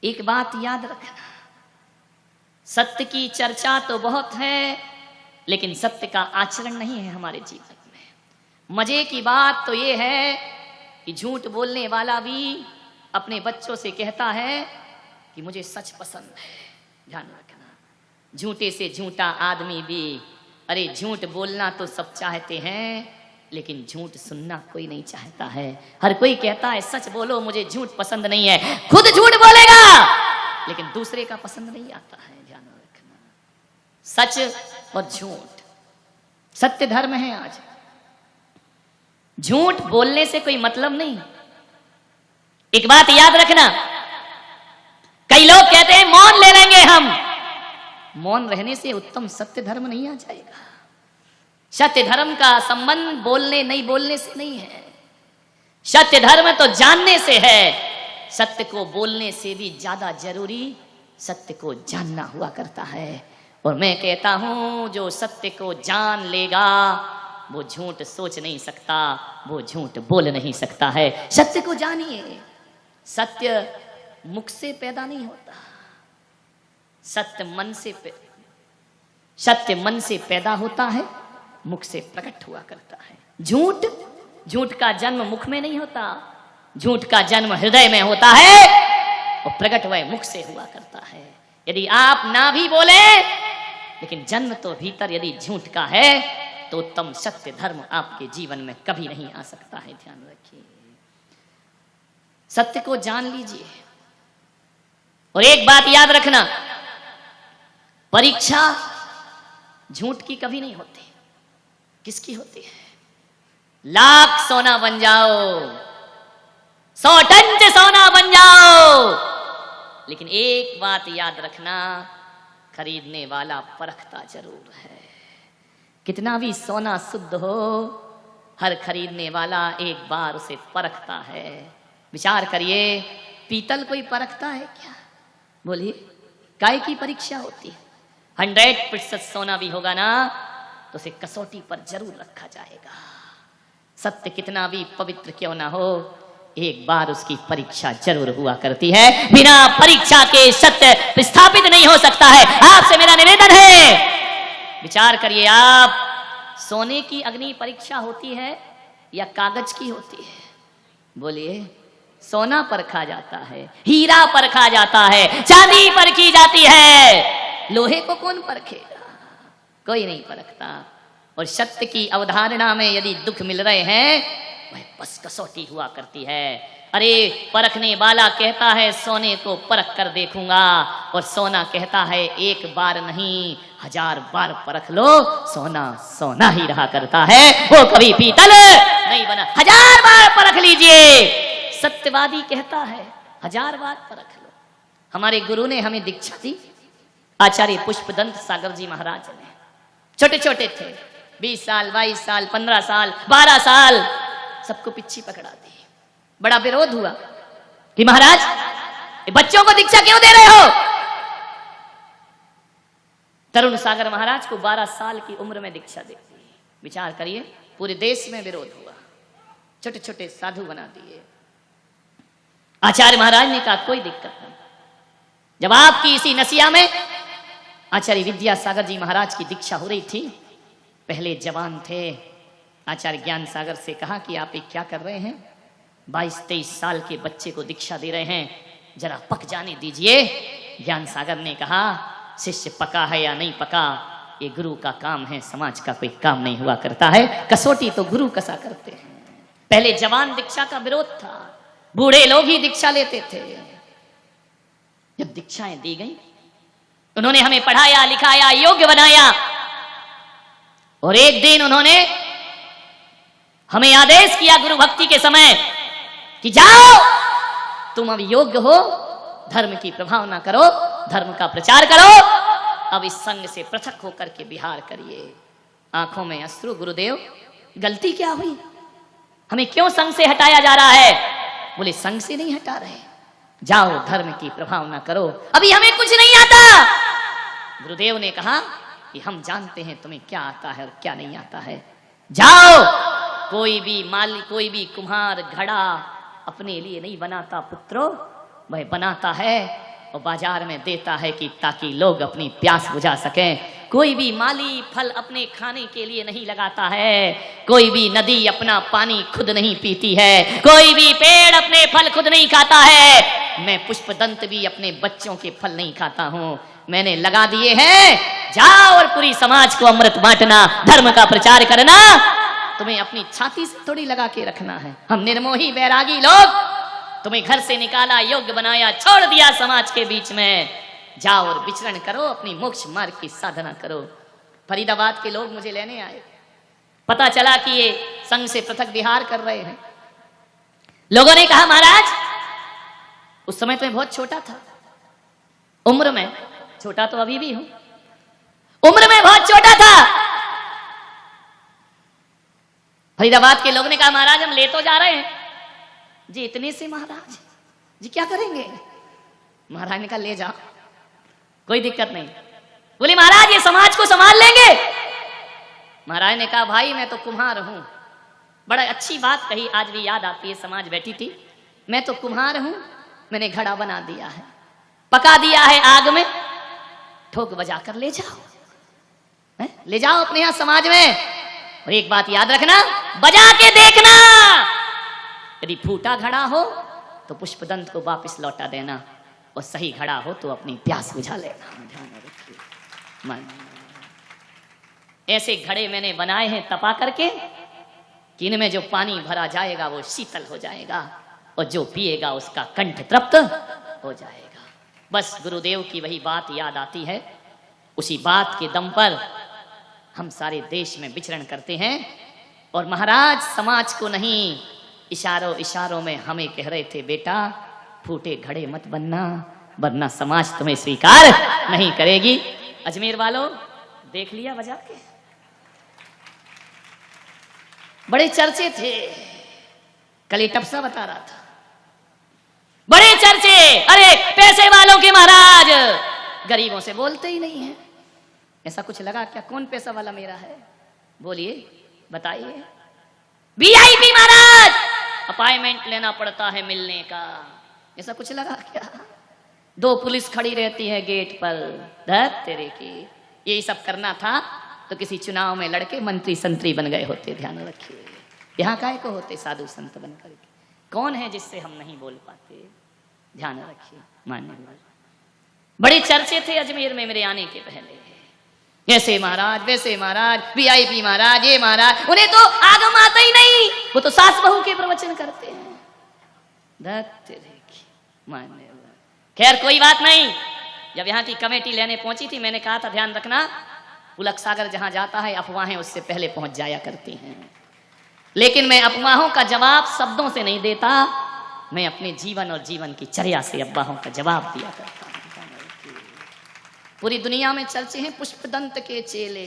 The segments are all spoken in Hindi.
एक बात याद रखना, सत्य की चर्चा तो बहुत है, लेकिन सत्य का आचरण नहीं है हमारे जीवन में। मजे की बात तो ये है कि झूठ बोलने वाला भी अपने बच्चों से कहता है कि मुझे सच पसंद है। ध्यान रखना, झूठे से झूठा आदमी भी, अरे झूठ बोलना तो सब चाहते हैं, लेकिन झूठ सुनना कोई नहीं चाहता है। हर कोई कहता है सच बोलो, मुझे झूठ पसंद नहीं है। खुद झूठ बोलेगा लेकिन दूसरे का पसंद नहीं आता है। ध्यान रखना, सच और झूठ सत्य धर्म है। आज झूठ बोलने से कोई मतलब नहीं। एक बात याद रखना, कई लोग कहते हैं मौन ले लेंगे हम। मौन रहने से उत्तम सत्य धर्म नहीं आ जाएगा। सत्य धर्म का संबंध बोलने नहीं बोलने से नहीं है। सत्य धर्म तो जानने से है। सत्य को बोलने से भी ज्यादा जरूरी सत्य को जानना हुआ करता है। और मैं कहता हूं, जो सत्य को जान लेगा वो झूठ सोच नहीं सकता, वो झूठ बोल नहीं सकता है। सत्य को जानिए। सत्य मुख से पैदा नहीं होता, सत्य मन से पैदा होता है, मुख से प्रकट हुआ करता है। झूठ का जन्म मुख में नहीं होता, झूठ का जन्म हृदय में होता है और प्रकट वह मुख से हुआ करता है। यदि आप ना भी बोले लेकिन जन्म तो भीतर यदि झूठ का है तो उत्तम सत्य धर्म आपके जीवन में कभी नहीं आ सकता है। ध्यान रखिए, सत्य को जान लीजिए। और एक बात याद रखना, परीक्षा झूठ की कभी नहीं होती। किसकी होती है? लाख सोना बन जाओ, 100 टन से सोना बन जाओ, लेकिन एक बात याद रखना, खरीदने वाला परखता जरूर है। कितना भी सोना शुद्ध हो, हर खरीदने वाला एक बार उसे परखता है। विचार करिए, पीतल कोई परखता है क्या? बोलिए, काय की परीक्षा होती है? 100% सोना भी होगा ना तो उसे कसौटी पर जरूर रखा जाएगा। सत्य कितना भी पवित्र क्यों ना हो, एक बार उसकी परीक्षा जरूर हुआ करती है। बिना परीक्षा के सत्य स्थापित नहीं हो सकता है। आपसे मेरा निवेदन है, विचार करिए, आप सोने की अग्नि परीक्षा होती है या कागज की होती है? बोलिए, सोना परखा जाता है, हीरा परखा जाता है, चांदी परखी जाती है। लोहे को कौन परखेगा? कोई नहीं परखता। और सत्य की अवधारणा में यदि दुख मिल रहे हैं, वह बस कसौटी हुआ करती है। अरे परखने वाला कहता है सोने को परख कर देखूंगा, और सोना कहता है एक बार नहीं 1000 बार परख लो, सोना सोना ही रहा करता है, वो कभी पीतल नहीं बना। 1000 बार परख लीजिए। सत्यवादी कहता है 1000 बार परख लो। हमारे गुरु ने हमें दीक्षा दी, आचार्य पुष्पदंत सागर जी महाराज ने। छोटे छोटे थे, 20 साल 22 साल 15 साल 12 साल, सबको पिच्छी पकड़ा दी। बड़ा विरोध हुआ कि महाराज ये बच्चों को दीक्षा क्यों दे रहे हो? तरुण सागर महाराज को 12 साल की उम्र में दीक्षा दी। विचार करिए, पूरे देश में विरोध हुआ, छोटे छोटे साधु बना दिए। आचार्य महाराज ने कहा कोई दिक्कत नहीं। जब आपकी इसी नसिया में आचार्य विद्यासागर जी महाराज की दीक्षा हो रही थी, पहले जवान थे, आचार्य ज्ञान सागर से कहा कि आप ये क्या कर रहे हैं? 22-23 साल के बच्चे को दीक्षा दे रहे हैं, जरा पक जाने दीजिए। ज्ञान सागर ने कहा शिष्य पका है या नहीं पका, ये गुरु का काम है, समाज का कोई काम नहीं हुआ करता है। कसौटी तो गुरु कसा करते हैं। पहले जवान दीक्षा का विरोध था, बूढ़े लोग ही दीक्षा लेते थे। जब दीक्षाएं दी गई, उन्होंने हमें पढ़ाया लिखाया, योग्य बनाया, और एक दिन उन्होंने हमें आदेश किया गुरु भक्ति के समय कि जाओ तुम अब योग्य हो, धर्म की प्रभावना करो, धर्म का प्रचार करो, अब इस संग से पृथक होकर के विहार करिए। आंखों में अश्रु, गुरुदेव गलती क्या हुई? हमें क्यों संग से हटाया जा रहा है? बोले संग से नहीं हटा रहे, जाओ धर्म की प्रभावना करो, अभी हमें कुछ नहीं आता। गुरुदेव ने कहा कि हम जानते हैं तुम्हें क्या आता है और क्या नहीं आता है, जाओ। कोई भी माली, कोई भी कुम्हार घड़ा अपने लिए नहीं बनाता पुत्रो, वह बनाता है और बाजार में देता है कि ताकि लोग अपनी प्यास बुझा सकें। कोई भी माली फल अपने खाने के लिए नहीं लगाता है, कोई भी नदी अपना पानी खुद नहीं पीती है, कोई भी पेड़ अपने फल खुद नहीं खाता है। मैं पुष्पदंत भी अपने बच्चों के फल नहीं खाता हूं, मैंने लगा दिए हैं। जाओ और पूरी समाज को अमृत बांटना, धर्म का प्रचार करना, तुम्हें अपनी छाती से थोड़ी लगा के रखना है। हम निर्मोही बैरागी लोग, तुम्हें घर से निकाला, योग्य बनाया, छोड़ दिया समाज के बीच में। जाओ और विचरण करो, अपनी मोक्ष मार्ग की साधना करो। फरीदाबाद के लोग मुझे लेने आए, पता चला कि ये संघ से पृथक विहार कर रहे हैं। लोगों ने कहा महाराज, उस समय तो मैं बहुत छोटा था उम्र में, छोटा तो अभी भी हूं, उम्र में बहुत छोटा था। फरीदाबाद के लोग ने कहा महाराज हम ले तो जा रहे हैं जी, इतने से महाराज जी क्या करेंगे? महाराज ने कहा ले जाओ, कोई दिक्कत नहीं। बोले महाराज ये समाज को संभाल लेंगे? महाराज ने कहा भाई मैं तो कुम्हार हूं। बड़ा अच्छी बात कही, आज भी याद आती है, समाज बैठी थी। मैं तो कुम्हार हूं, मैंने घड़ा बना दिया है, पका दिया है आग में, ठोक बजा कर ले जाओ, ले जाओ अपने यहां समाज में। और एक बात याद रखना, बजा के देखना, यदि फूटा घड़ा हो तो पुष्पदंत को वापस लौटा देना, और सही घड़ा हो तो अपनी प्यास बुझा लेना। ध्यान रखिए, ऐसे घड़े मैंने बनाए हैं तपा करके कि इनमें जो पानी भरा जाएगा वो शीतल हो जाएगा, और जो पिएगा उसका कंठ तृप्त हो जाएगा। बस गुरुदेव की वही बात याद आती है, उसी बात के दम पर हम सारे देश में विचरण करते हैं। और महाराज समाज को नहीं, इशारों इशारों में हमें कह रहे थे बेटा फूटे घड़े मत बनना, वरना समाज तुम्हें स्वीकार नहीं करेगी। अजमेर वालों देख लिया बजा के, बड़े चर्चे थे, कल ये टपसा बता रहा था, बड़े चर्चे। अरे पैसे वालों के महाराज गरीबों से बोलते ही नहीं है। ऐसा कुछ लगा क्या? कौन पैसा वाला मेरा है? बोलिए, बताइए। वीआईपी महाराज, अपॉइंटमेंट लेना पड़ता है मिलने का, ऐसा कुछ लगा क्या? 2 पुलिस खड़ी रहती है गेट पर, धत तेरे की। यही सब करना था तो किसी चुनाव में लड़के मंत्री संतरी बन गए होते। ध्यान रखिए, यहाँ काहे को होते साधु संत बन करके? कौन है जिससे हम नहीं बोल पाते? ध्यान रखिए मान्यवर। बड़े चर्चे थे अजमेर में मेरे आने के पहले, ऐसे महाराज वैसे महाराज, वीआईपी महाराज, ये महाराज। उन्हें तो आगम आता ही नहीं, वो तो सास बहू के प्रवचन करते हैं। खैर कोई बात नहीं। जब यहाँ की कमेटी लेने पहुंची थी, मैंने कहा था ध्यान रखना, पुलक सागर जहां जाता है अफवाहें उससे पहले पहुंच जाया करती हैं। लेकिन मैं अफवाहों का जवाब शब्दों से नहीं देता, मैं अपने जीवन और जीवन की चर्या से अफवाहों का जवाब दिया करता हूं। पूरी दुनिया में चर्चे हैं पुष्पदंत के चेले,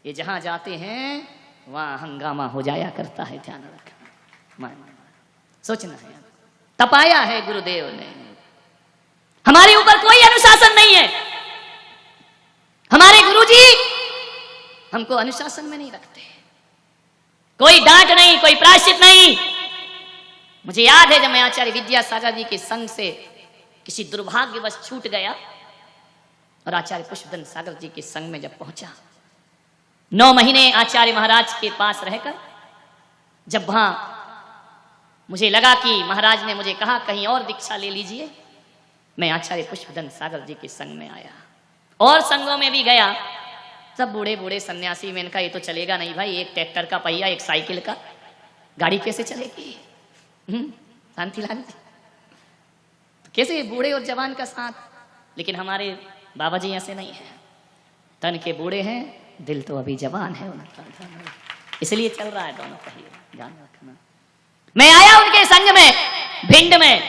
ये जहां जाते हैं वहां हंगामा हो जाया करता है। ध्यान रखना, सोचना है, तपाया है गुरुदेव ने। हमारे ऊपर कोई अनुशासन नहीं है, हमारे गुरुजी हमको अनुशासन में नहीं रखते, कोई डांट नहीं, कोई प्रायश्चित नहीं। मुझे याद है जब मैं आचार्य विद्यासागर जी के संग से किसी दुर्भाग्यवश छूट गया और आचार्य पुष्पदंत सागर जी के संग में जब पहुंचा, 9 महीने आचार्य महाराज के पास रहकर, जब वहां मुझे लगा कि महाराज ने मुझे कहा कहीं और दीक्षा ले लीजिए, मैं आचार्य पुष्पदंत सागर जी के संग में आया और संगों में भी गया। सब बूढ़े बूढ़े सन्यासी, मैंने कहा ये तो चलेगा नहीं भाई, एक ट्रैक्टर का पहिया, एक साइकिल का, गाड़ी कैसे चलेगी? शांतिलाल जी, कैसे बूढ़े और जवान का साथ? लेकिन हमारे बाबा जी ऐसे नहीं है, तन के बूढ़े हैं, दिल तो अभी जवान है उनका, इसलिए चल रहा है दोनों पहिए। ध्यान रखना। मैं आया उनके संग में, भिंड में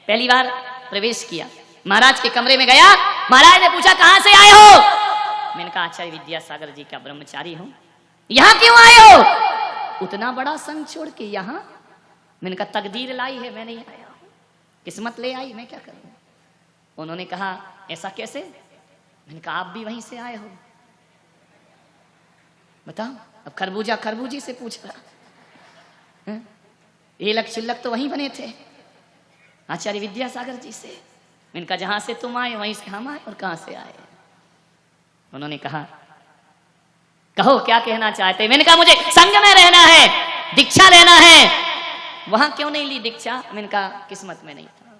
पहली बार प्रवेश किया, महाराज के कमरे में गया। महाराज ने पूछा कहां से आए हो? मैंने कहा आचार्य विद्यासागर जी का ब्रह्मचारी हूं। यहां क्यों आए हो? उतना बड़ा संग छोड़ के यहां? मैंने कहा तकदीर लाई है, मैं नहीं आया हूं, किस्मत ले आई, मैं क्या करूं? उन्होंने कहा ऐसा कैसे? मैंने कहा आप भी वहीं से आए हो, बताओ। अब खरबूजा खरबूजी से पूछ रहा, ये लक चिल्लक तो वहीं बने थे आचार्य विद्यासागर जी से। मैंने कहा जहां से तुम आए वहीं से हम आए, और कहां से आए? उन्होंने कहा कहो क्या कहना चाहते? मैंने कहा मुझे संग में रहना है, दीक्षा लेना है। वहां क्यों नहीं ली दीक्षा? मैंने कहा किस्मत में नहीं था,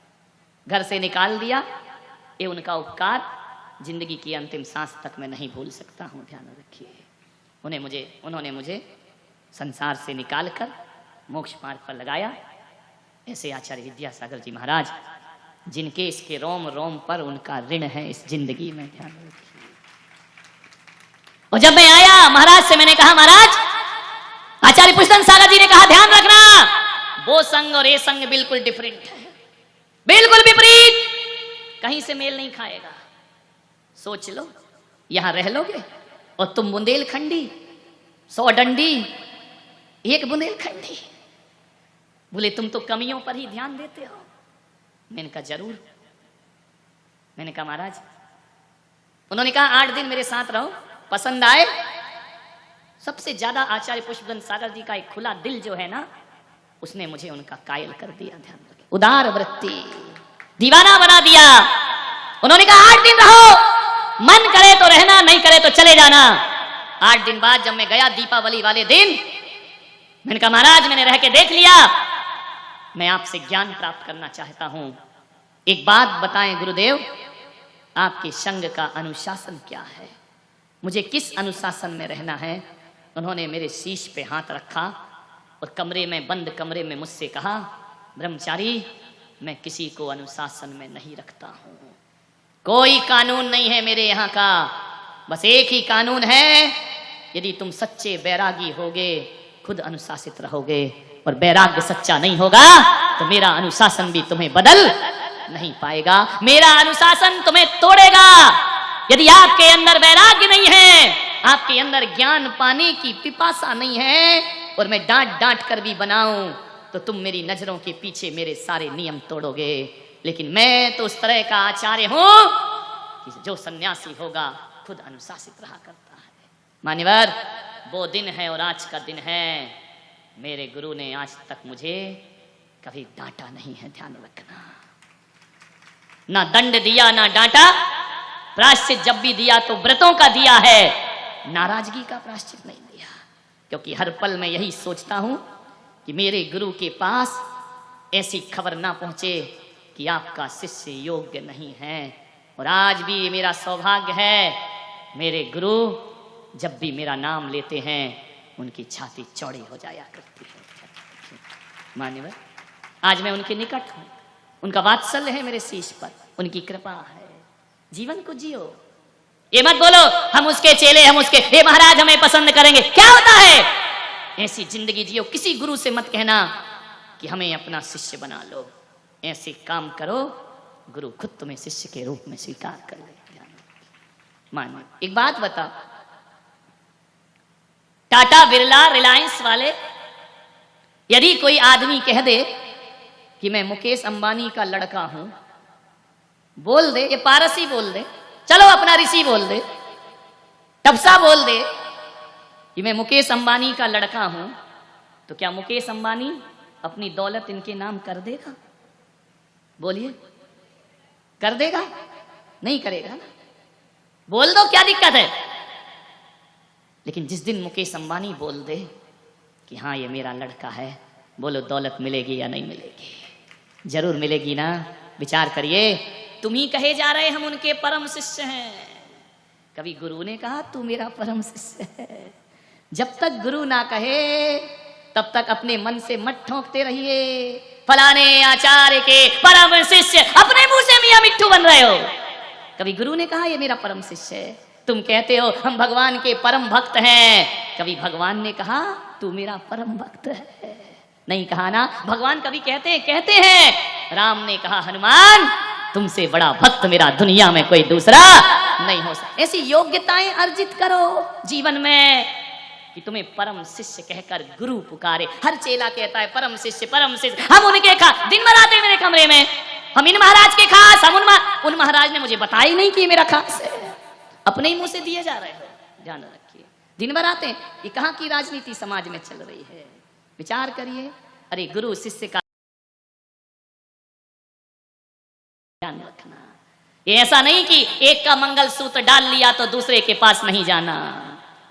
घर से निकाल दिया। ये उनका उपकार जिंदगी की अंतिम सांस तक मैं नहीं भूल सकता हूं, ध्यान रखिए। उन्होंने मुझे संसार से निकालकर मोक्ष मार्ग पर लगाया। ऐसे आचार्य विद्यासागर जी महाराज, जिनके इसके रोम रोम पर उनका ऋण है इस जिंदगी में, ध्यान रखिए। और जब मैं आया महाराज से, मैंने कहा महाराज, आचार्य पुष्पन सागर जी ने कहा ध्यान रखना, वो संग और ये संग बिल्कुल डिफरेंट है, बिल्कुल विपरीत, कहीं से मेल नहीं खाएगा। सोच लो, यहां रह लोगे और तुम बुंदेलखंडी, 100 डंडी, एक बुंदेलखंडी। बोले तुम तो कमियों पर ही ध्यान देते हो। मैंने कहा जरूर। मैंने कहा महाराज, उन्होंने कहा 8 दिन मेरे साथ रहो, पसंद आए। सबसे ज्यादा आचार्य पुष्पन सागर जी का एक खुला दिल जो है ना, उसने मुझे उनका कायल कर दिया, ध्यान रखिए। उदार वृत्ति, दीवाना बना दिया। उन्होंने कहा 8 दिन रहो, मन करे तो रहना, नहीं करे तो चले जाना। 8 दिन बाद जब मैं गया दीपावली वाले दिन, मैंने कहा महाराज मैंने रह के देख लिया, मैं आपसे ज्ञान प्राप्त करना चाहता हूं। एक बात बताएं गुरुदेव, आपके संग का अनुशासन क्या है? मुझे किस अनुशासन में रहना है? उन्होंने मेरे शीश पे हाथ रखा और कमरे में, बंद कमरे में मुझसे कहा, ब्रह्मचारी मैं किसी को अनुशासन में नहीं रखता हूं, कोई कानून नहीं है मेरे यहाँ का, बस एक ही कानून है, यदि तुम सच्चे बैरागी होगे खुद अनुशासित रहोगे, और बैराग्य सच्चा नहीं होगा तो मेरा अनुशासन भी तुम्हें बदल नहीं पाएगा, मेरा अनुशासन तुम्हें तोड़ेगा। यदि आपके अंदर वैराग्य नहीं है, आपके अंदर ज्ञान पाने की पिपासा नहीं है, और मैं डांट डांट कर भी बनाऊं तो तुम मेरी नजरों के पीछे मेरे सारे नियम तोड़ोगे। लेकिन मैं तो उस तरह का आचार्य हूं कि जो सन्यासी होगा खुद अनुशासित रहा करता है। मान्यवर, वो दिन है और आज का दिन है, मेरे गुरु ने आज तक मुझे कभी डांटा नहीं है, ध्यान रखना। ना दंड दिया ना डांटा, प्रायश्चित जब भी दिया तो व्रतों का दिया है, नाराजगी का प्रायश्चित नहीं दिया। क्योंकि हर पल मैं यही सोचता हूं कि मेरे गुरु के पास ऐसी खबर ना पहुंचे कि आपका शिष्य योग्य नहीं है। और आज भी मेरा सौभाग्य है, मेरे गुरु जब भी मेरा नाम लेते हैं उनकी छाती चौड़ी हो जाया करती है। मान्यवर, आज मैं उनके निकट हूं, उनका वात्सल्य है मेरे शीश पर, उनकी कृपा है। जीवन को जियो, ये मत बोलो हम उसके चेले, हम उसके, हे महाराज हमें पसंद करेंगे, क्या होता है? ऐसी जिंदगी जियो। किसी गुरु से मत कहना कि हमें अपना शिष्य बना लो, ऐसे काम करो गुरु खुद तुम्हें शिष्य के रूप में स्वीकार कर ले। मानिए, एक बात बताओ, टाटा बिरला रिलायंस वाले, यदि कोई आदमी कह दे कि मैं मुकेश अंबानी का लड़का हूं, बोल दे, ये पारसी बोल दे, चलो अपना ऋषि बोल दे, टपसा बोल दे कि मैं मुकेश अंबानी का लड़का हूं, तो क्या मुकेश अंबानी अपनी दौलत इनके नाम कर देगा? बोलिए, कर देगा? नहीं करेगा ना। बोल दो, क्या दिक्कत है? लेकिन जिस दिन मुकेश अंबानी बोल दे कि हाँ ये मेरा लड़का है, बोलो दौलत मिलेगी या नहीं मिलेगी? जरूर मिलेगी ना। विचार करिए, तुम ही कहे जा रहे हम उनके परम शिष्य हैं। कभी गुरु ने कहा तू मेरा परम शिष्य है? जब तक गुरु ना कहे तब तक अपने मन से मत ठोंकते रहिए फलाने आचार्य के परम शिष्य, अपने मुंह से मियां मिट्ठू बन रहे हो। कभी गुरु ने कहा ये मेरा परम शिष्य है, तुम कहते हो हम भगवान के परम भक्त हैं, कभी भगवान ने कहा तू मेरा परम भक्त है? नहीं कहा ना। भगवान कभी कहते हैं, राम ने कहा हनुमान तुमसे बड़ा भक्त मेरा दुनिया में कोई दूसरा नहीं हो सकता। ऐसी योग्यताएं अर्जित करो जीवन में कि तुम्हें परम शिष्य कहकर गुरु पुकारे। हर चेला कहता है परम शिष्य परम शिष्य, हम उनके खास दिन भर आते मेरे कमरे में, हम इन महाराज के खास, हम उन महाराज ने मुझे बताया ही नहीं कि मेरा खास है, अपने ही मुंह से दिए जा रहे हो। ध्यान रखिए, दिन भर आते हैं, ये कहाँ की राजनीति समाज में चल रही है? विचार करिए। अरे गुरु शिष्य का ध्यान रखना। ये ऐसा नहीं कि एक का मंगलसूत्र डाल लिया तो दूसरे के पास नहीं जाना,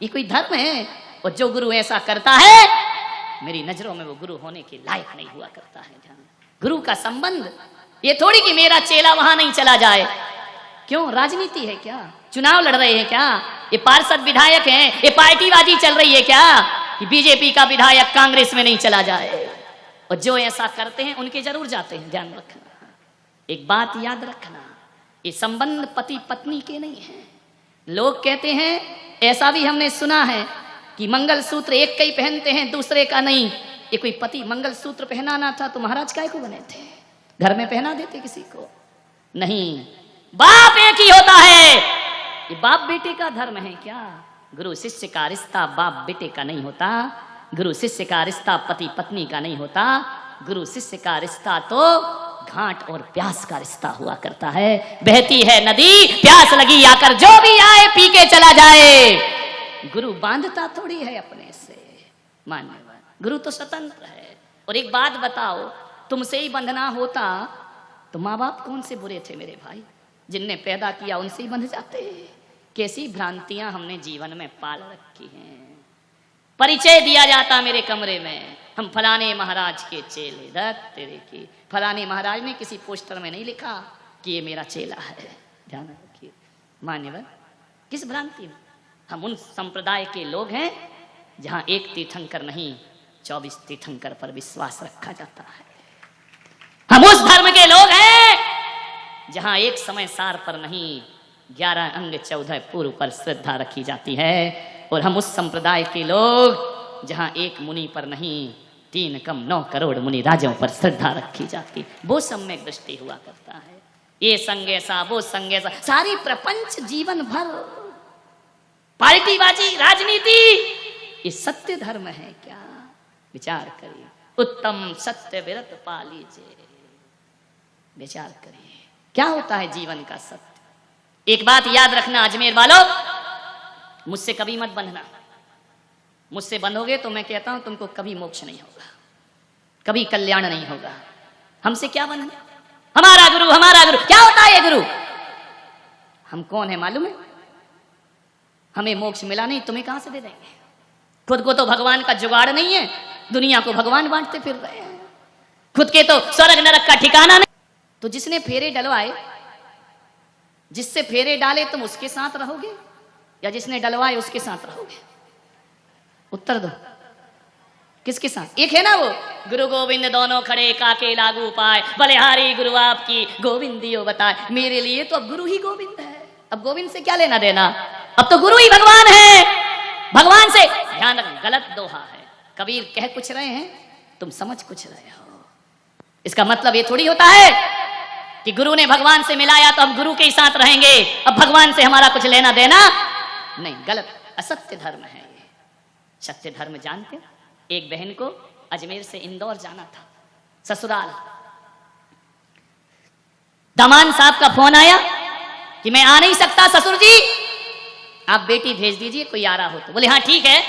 ये कोई धर्म है? और जो गुरु ऐसा करता है, मेरी नजरों में वो गुरु होने के लायक नहीं हुआ करता है। ध्यान, गुरु का संबंध ये थोड़ी कि मेरा चेला वहां नहीं चला जाए। क्यों? राजनीति है क्या? चुनाव लड़ रहे हैं क्या? ये पार्षद विधायक हैं, ये पार्टीबाजी चल रही है क्या कि बीजेपी का विधायक कांग्रेस में नहीं चला जाए? और जो ऐसा करते हैं उनके जरूर जाते हैं। ध्यान रखना, एक बात याद रखना, ये संबंध पति पत्नी के नहीं है। लोग कहते हैं, ऐसा भी हमने सुना है कि मंगलसूत्र एक का ही पहनते हैं, दूसरे का नहीं। ये कोई पति मंगलसूत्र पहनाना था तो महाराज काय को बने थे? घर में पहना देते किसी को? नहीं, बाप एक ही होता है। ये बाप बेटे का धर्म है क्या? गुरु शिष्य का रिश्ता बाप बेटे का नहीं होता। गुरु शिष्य का रिश्ता पति पत्नी का नहीं होता। गुरु शिष्य का रिश्ता तो घाट और प्यास का रिश्ता हुआ करता है। बहती है नदी, प्यास लगी आकर, जो भी आए पी के चला जाए। गुरु बांधता थोड़ी है अपने से, मान्यवर। गुरु तो स्वतंत्र है। और एक बात बताओ, तुमसे ही बंधना होता तो माँ बाप कौन से बुरे थे मेरे भाई? जिनने पैदा किया उनसे ही बंध जाते। कैसी भ्रांतियां हमने जीवन में पाल रखी हैं। परिचय दिया जाता मेरे कमरे में, हम फलाने महाराज के चेले। दत्त तेरे की, फलाने महाराज ने किसी पोस्टर में नहीं लिखा कि ये मेरा चेला है। ध्यान रखिए मान्यवर, किस भ्रांति में? हम उन संप्रदाय के लोग हैं जहां एक तीर्थंकर नहीं 24 तीर्थंकर पर विश्वास रखा जाता है। हम उस धर्म के लोग हैं जहां एक समय सार पर नहीं 11 अंग 14 पूर्व पर श्रद्धा रखी जाती है। और हम उस संप्रदाय के लोग जहां एक मुनि पर नहीं 3 कम 9 करोड़ मुनि राजों पर श्रद्धा रखी जाती। वो सम्यक दृष्टि हुआ करता है। ये संग ऐसा, वो संग ऐसा, सारी प्रपंच जीवन भर पार्टीबाजी, राजनीति, ये सत्य धर्म है क्या? विचार करिए। उत्तम सत्य विरत पालीजे, विचार करिए क्या होता है जीवन का सत्य। एक बात याद रखना अजमेर वालों, मुझसे कभी मत बंधना। मुझसे बंधोगे तो मैं कहता हूं तुमको कभी मोक्ष नहीं होगा, कभी कल्याण नहीं होगा। हमसे क्या बंधना? हमारा गुरु, हमारा गुरु। क्या होता है ये गुरु? हम कौन है मालूम है? हमें मोक्ष मिला नहीं, तुम्हें कहां से दे देंगे? खुद को तो भगवान का जुगाड़ नहीं है, दुनिया को भगवान बांटते फिर रहे हैं। खुद के तो स्वर्ग नरक का ठिकाना नहीं। तो जिसने फेरे डलवाए, जिससे फेरे डाले, तुम उसके साथ रहोगे या जिसने डलवाए उसके साथ रहोगे? उत्तर दो, किसके साथ? एक है ना वो, गुरु गोविंद दोनों खड़े काके लागू पाए, बलिहारी गुरु आपकी गोविंदियो बताए। मेरे लिए तो अब गुरु ही गोविंद है, अब गोविंद से क्या लेना देना? अब तो गुरु ही भगवान है। भगवान से ध्यान रखना, गलत दोहा है। कबीर कह कुछ रहे हैं, तुम समझ कुछ रहे हो। इसका मतलब ये थोड़ी होता है कि गुरु ने भगवान से मिलाया तो हम गुरु के ही साथ रहेंगे, अब भगवान से हमारा कुछ लेना देना नहीं। गलत, असत्य धर्म है ये। सत्य धर्म जानते? एक बहन को अजमेर से इंदौर जाना था ससुराल। दामान साहब का फोन आया कि मैं आ नहीं सकता ससुर जी, आप बेटी भेज दीजिए, कोई आ रहा हो तो। बोले हाँ ठीक है।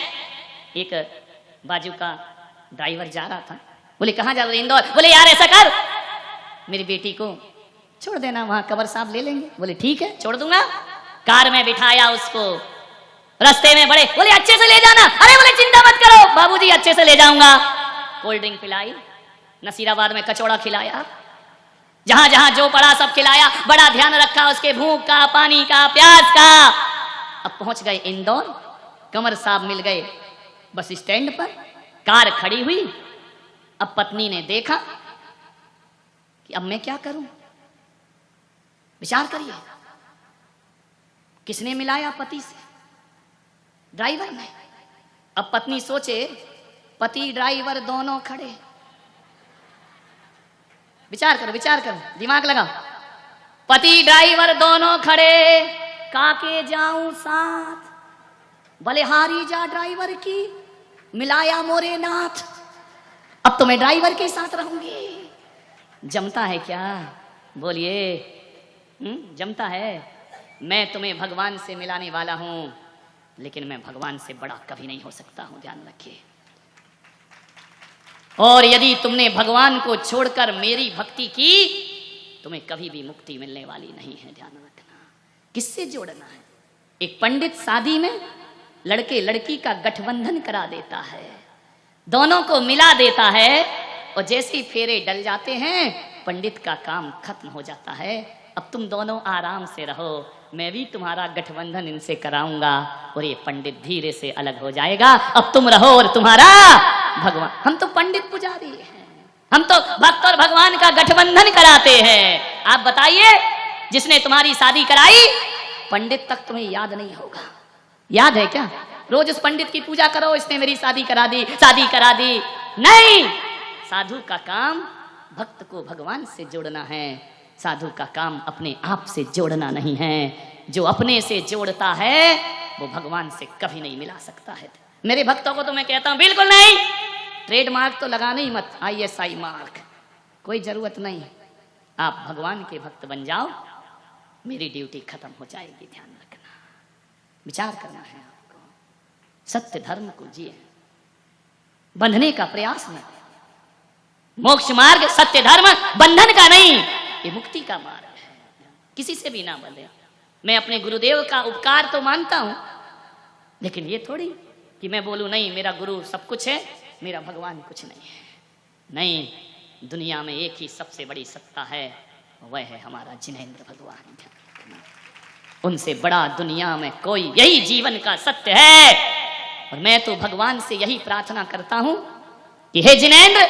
एक बाजू का ड्राइवर जा रहा था। बोले कहाँ जा रहे? इंदौर। बोले यार ऐसा कर, मेरी बेटी को छोड़ देना, वहां कबर साहब ले लेंगे। बोले ठीक है, छोड़ दूंगा। कार में बिठाया उसको, रास्ते में बड़े बोले अच्छे से ले जाना। अरे बोले चिंता मत करो बाबूजी, अच्छे से ले जाऊंगा। कोल्ड ड्रिंक पिलाई, नसीराबाद में कचौड़ा खिलाया, जहां जहां जो पड़ा सब खिलाया, बड़ा ध्यान रखा उसके भूख का, पानी का, प्यास का। अब पहुंच गए इंदौर, कमर साहब मिल गए बस स्टैंड पर, कार खड़ी हुई। अब पत्नी ने देखा कि अब मैं क्या करूं? विचार करिए, किसने मिलाया? पति से, ड्राइवर ने। अब पत्नी सोचे, पति ड्राइवर दोनों खड़े। विचार करो, विचार करो, दिमाग लगाओ। पति ड्राइवर दोनों खड़े, काके जाऊं साथ, बलिहारी जा ड्राइवर की, मिलाया मोरे नाथ। अब तो मैं ड्राइवर के साथ रहूंगी। जमता है क्या? बोलिए, जमता है? मैं तुम्हें भगवान से मिलाने वाला हूं, लेकिन मैं भगवान से बड़ा कभी नहीं हो सकता हूं, ध्यान रखिए। और यदि तुमने भगवान को छोड़कर मेरी भक्ति की तुम्हें कभी भी मुक्ति मिलने वाली नहीं है, ध्यान रखना। किससे जोड़ना है? एक पंडित शादी में लड़के लड़की का गठबंधन करा देता है, दोनों को मिला देता है, और जैसे ही फेरे डल जाते हैं पंडित का काम खत्म हो जाता है। अब तुम दोनों आराम से रहो, मैं भी तुम्हारा गठबंधन इनसे कराऊंगा और ये पंडित धीरे से अलग हो जाएगा। अब तुम रहो और तुम्हारा भगवान। हम तो पंडित पुजारी हैं, हम तो भक्त और भगवान का गठबंधन कराते हैं। आप बताइए, जिसने तुम्हारी शादी कराई, पंडित तक तुम्हें याद नहीं होगा। याद है क्या? रोज उस पंडित की पूजा करो, इसने मेरी शादी करा दी, शादी करा दी। नहीं, साधु का काम भक्त को भगवान से जोड़ना है, साधु का काम अपने आप से जोड़ना नहीं है। जो अपने से जोड़ता है वो भगवान से कभी नहीं मिला सकता है। मेरे भक्तों को तो मैं कहता हूं, बिल्कुल नहीं, ट्रेडमार्क तो लगाना ही मत, ISI मार्क, कोई जरूरत नहीं। आप भगवान के भक्त बन जाओ, मेरी ड्यूटी खत्म हो जाएगी। ध्यान रखना, विचार करना है आपको। सत्य धर्म को जिए, बंधने का प्रयास न करें। मोक्ष मार्ग सत्य धर्म बंधन का नहीं, ये मुक्ति का मार्ग है। किसी से भी ना बंधे। मैं अपने गुरुदेव का उपकार तो मानता हूं, लेकिन ये थोड़ी कि मैं बोलूं नहीं मेरा गुरु सब कुछ है, मेरा भगवान कुछ नहीं है। नहीं, दुनिया में एक ही सबसे बड़ी सत्ता है, वह है हमारा जिनेंद्र भगवान। उनसे बड़ा दुनिया में कोई, यही जीवन का सत्य है। और मैं तो भगवान से यही प्रार्थना करता हूं कि हे जिनेंद्र,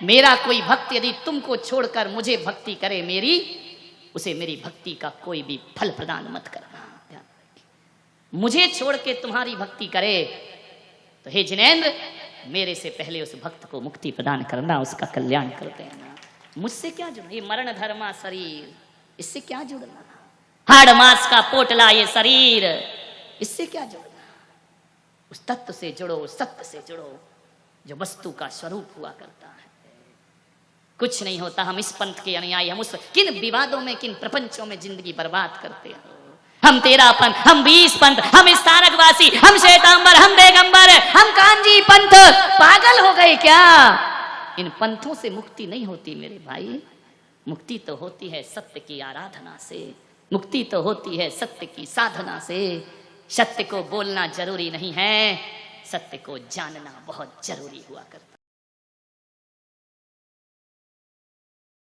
मेरा कोई भक्त यदि तुमको छोड़कर मुझे भक्ति करे मेरी, उसे मेरी भक्ति का कोई भी फल प्रदान मत करना। मुझे छोड़ के तुम्हारी भक्ति करे तो हे जिनेंद्र, मेरे से पहले उस भक्त को मुक्ति प्रदान करना, उसका कल्याण कर देना। मुझसे क्या जुड़ना? ये मरण धर्मा शरीर, इससे क्या जुड़ना? हाड़ मांस का पोटला ये शरीर, इससे क्या जुड़ना? उस तत्व से जुड़ो, उस सत्य से जुड़ो जो वस्तु का स्वरूप हुआ करता है। कुछ नहीं होता। हम इस पंथ के अनुयायी, हम उस किन विवादों में, किन प्रपंचों में जिंदगी बर्बाद करते हैं। हम तेरा पंथ, हम 20 पंथ, हम स्थानकवासी, हम श्वेतांबर, हम दिगंबर, हम कांजी पंथ। पागल हो गए क्या? इन पंथों से मुक्ति नहीं होती मेरे भाई। मुक्ति तो होती है सत्य की आराधना से, मुक्ति तो होती है सत्य की साधना से। सत्य को बोलना जरूरी नहीं है, सत्य को जानना बहुत जरूरी हुआ करता है।